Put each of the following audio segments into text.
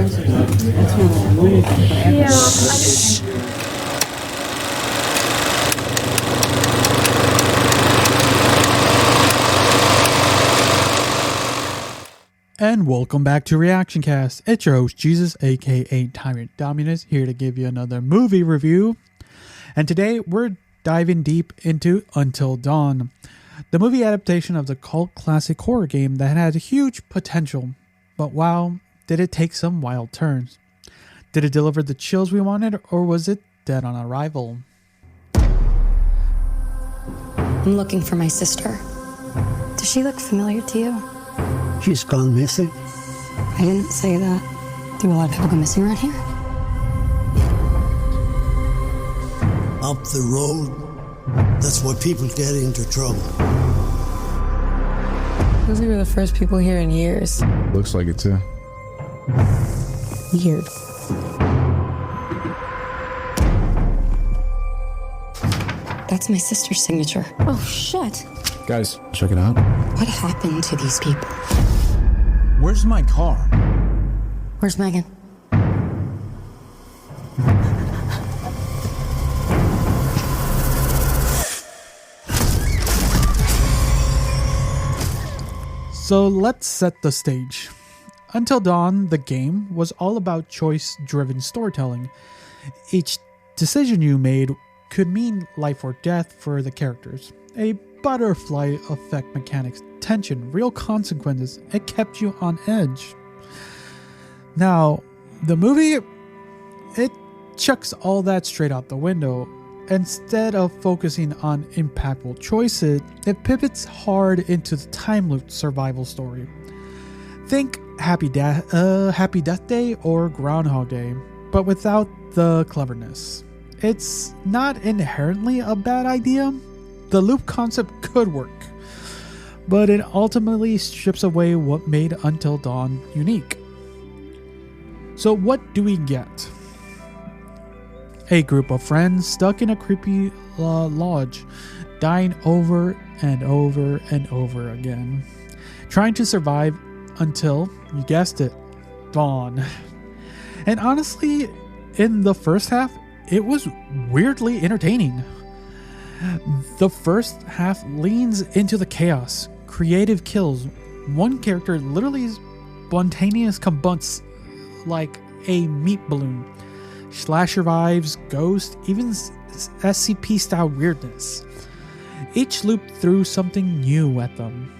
And welcome back to Reactioncast. It's your host, Jesus, aka Tyrant Dominus, here to give you another movie review. And today we're diving deep into Until Dawn, the movie adaptation of the cult classic horror game that had huge potential. But wow, did it take some wild turns? Did it deliver the chills we wanted, or was it dead on arrival? I'm looking for my sister. Does she look familiar to you? She's gone missing. I didn't say that. Do a lot of people go missing around here? Up the road, that's where people get into trouble. Those were the first people here in years. Looks like it too. Weird. That's my sister's signature. Oh, shit. Guys, check it out. What happened to these people? Where's my car? Where's Megan? So let's set the stage. Until Dawn, the game, was all about choice-driven storytelling. Each decision you made could mean life or death for the characters. A butterfly effect mechanics, tension, real consequences. It kept you on edge. Now, the movie, it chucks all that straight out the window. Instead of focusing on impactful choices, it pivots hard into the time loop survival story. Think Happy Death Day or Groundhog Day, but without the cleverness. It's not inherently a bad idea. The loop concept could work, but it ultimately strips away what made Until Dawn unique. So what do we get? A group of friends stuck in a creepy lodge, dying over and over and over again, trying to survive until, you guessed it, dawn. And honestly, in the first half, it was weirdly entertaining. The first half leans into the chaos, creative kills. One character literally spontaneous combusts like a meat balloon. Slasher vibes, ghost, even SCP-style weirdness. Each loop threw something new at them.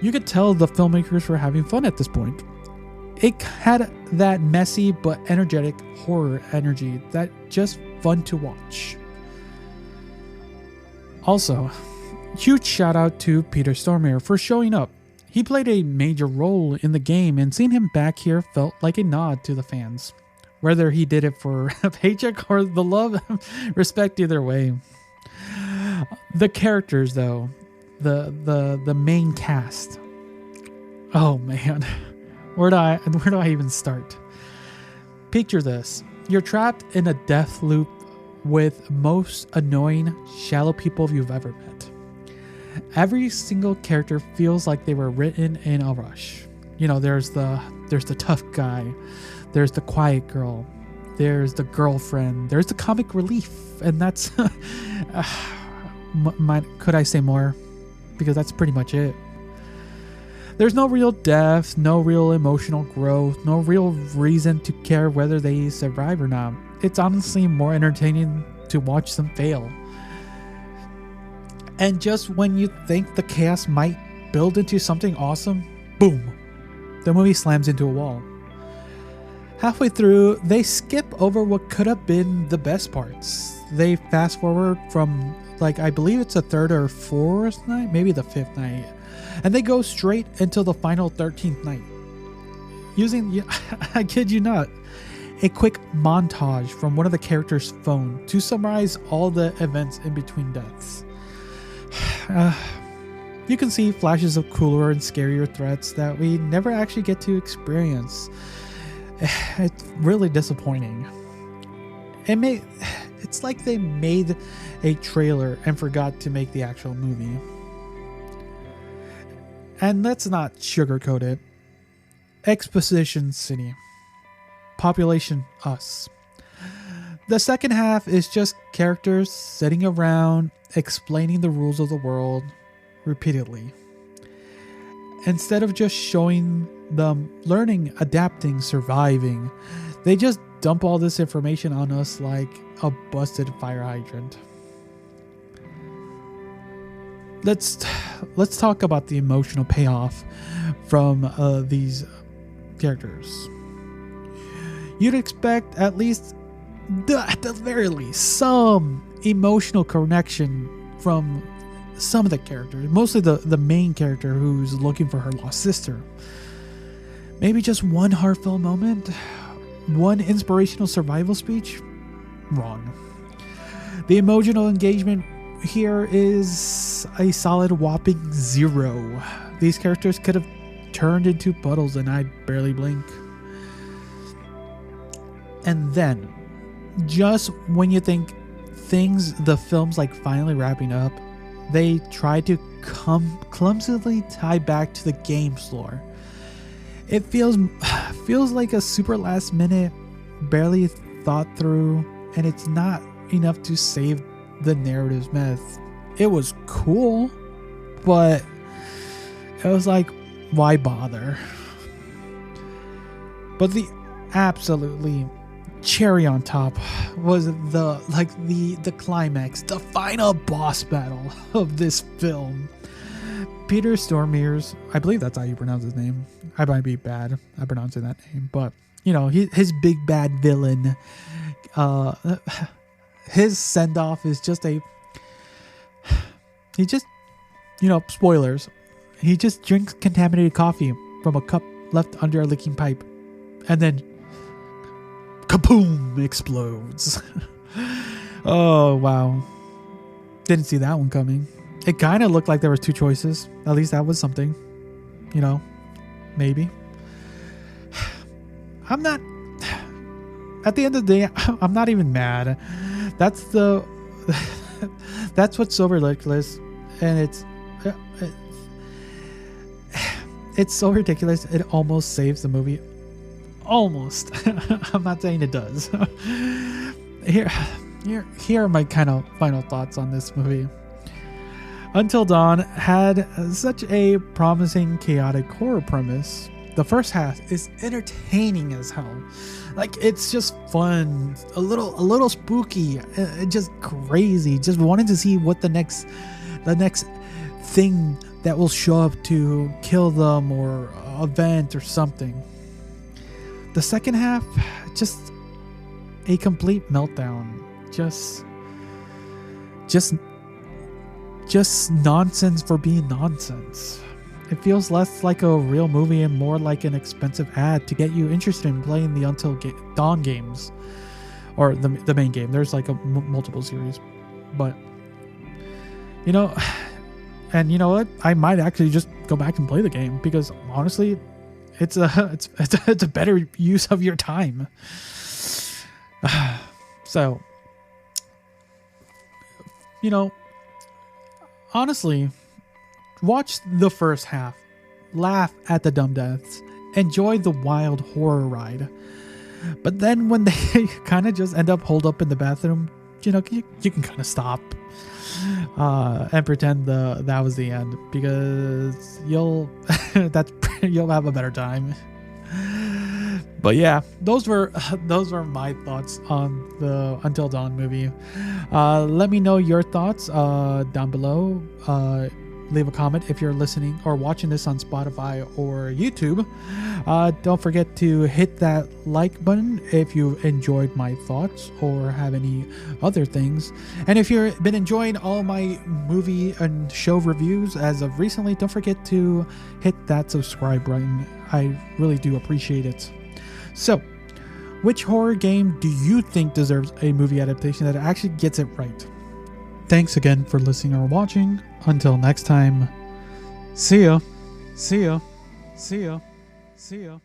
You could tell the filmmakers were having fun at this point. It had that messy but energetic horror energy that just fun to watch. Also, huge shout out to Peter Stormare for showing up. He played a major role in the game, and seeing him back here felt like a nod to the fans. Whether he did it for a paycheck or the love, respect either way. The characters though, the main cast. Oh man, where do I even start? Picture this. You're trapped in a death loop with most annoying, shallow people you've ever met. Every single character feels like they were written in a rush. You know, there's the tough guy, there's the quiet girl, there's the girlfriend, there's the comic relief, and that's could I say more? Because that's pretty much it. There's no real depth, no real emotional growth, no real reason to care whether they survive or not. It's honestly more entertaining to watch them fail. And just when you think the chaos might build into something awesome, boom, the movie slams into a wall. Halfway through, they skip over what could have been the best parts. They fast forward from, like, I believe it's the third or fourth night, maybe the fifth night, and they go straight until the final 13th night. Using, I kid you not, a quick montage from one of the characters' phone to summarize all the events in between deaths. You can see flashes of cooler and scarier threats that we never actually get to experience. It's really disappointing. It's like they made a trailer and forgot to make the actual movie. And let's not sugarcoat it. Exposition City. population us. The second half is just characters sitting around explaining the rules of the world repeatedly. Instead of just showing them learning, adapting, surviving, they just dump all this information on us like a busted fire hydrant. Let's talk about the emotional payoff from these characters. You'd expect at least, at the very least, some emotional connection from some of the characters, mostly the main character who's looking for her lost sister. Maybe just one heartfelt moment, one inspirational survival speech? Wrong. The emotional engagement here is a solid whopping 0. These characters could have turned into puddles and I'd barely blink. And then, just when you think the film's like finally wrapping up, they try to clumsily tie back to the game's lore. It feels like a super last minute, barely thought through, and it's not enough to save the narrative's myth. It was cool, but it was like, why bother? But the absolutely cherry on top was the climax, the final boss battle of this film. Peter Stormere's, I believe that's how you pronounce his name. I might be bad at pronouncing that name, but his big bad villain, his send off is just spoilers. He just drinks contaminated coffee from a cup left under a leaking pipe, and then kaboom, explodes. Oh, wow. Didn't see that one coming. It kind of looked like there was 2 choices. At least that was something. Maybe. I'm not... At the end of the day, I'm not even mad. That's what's so ridiculous. And it's so ridiculous, it almost saves the movie. Almost. I'm not saying it does. Here are my kind of final thoughts on this movie. Until Dawn had such a promising chaotic horror premise. The first half is entertaining as hell. Like, it's just fun, a little spooky, just crazy. Just wanting to see what the next thing that will show up to kill them or event or something. The second half, just a complete meltdown. Just nonsense for being nonsense. It feels less like a real movie and more like an expensive ad to get you interested in playing the Until Dawn games, or the main game. There's like a multiple series, but and you know what? I might actually just go back and play the game because honestly, it's a better use of your time. So, honestly, watch the first half, laugh at the dumb deaths, enjoy the wild horror ride. But then when they kind of just end up holed up in the bathroom, you can kind of stop and pretend that was the end, because you'll have a better time. But yeah, those were my thoughts on the Until Dawn movie. Let me know your thoughts down below. Leave a comment if you're listening or watching this on Spotify or YouTube. Don't forget to hit that like button if you enjoyed my thoughts or have any other things. And if you've been enjoying all my movie and show reviews as of recently, don't forget to hit that subscribe button. I really do appreciate it. So, which horror game do you think deserves a movie adaptation that actually gets it right? Thanks again for listening or watching. Until next time, see ya. See ya. See ya. See ya.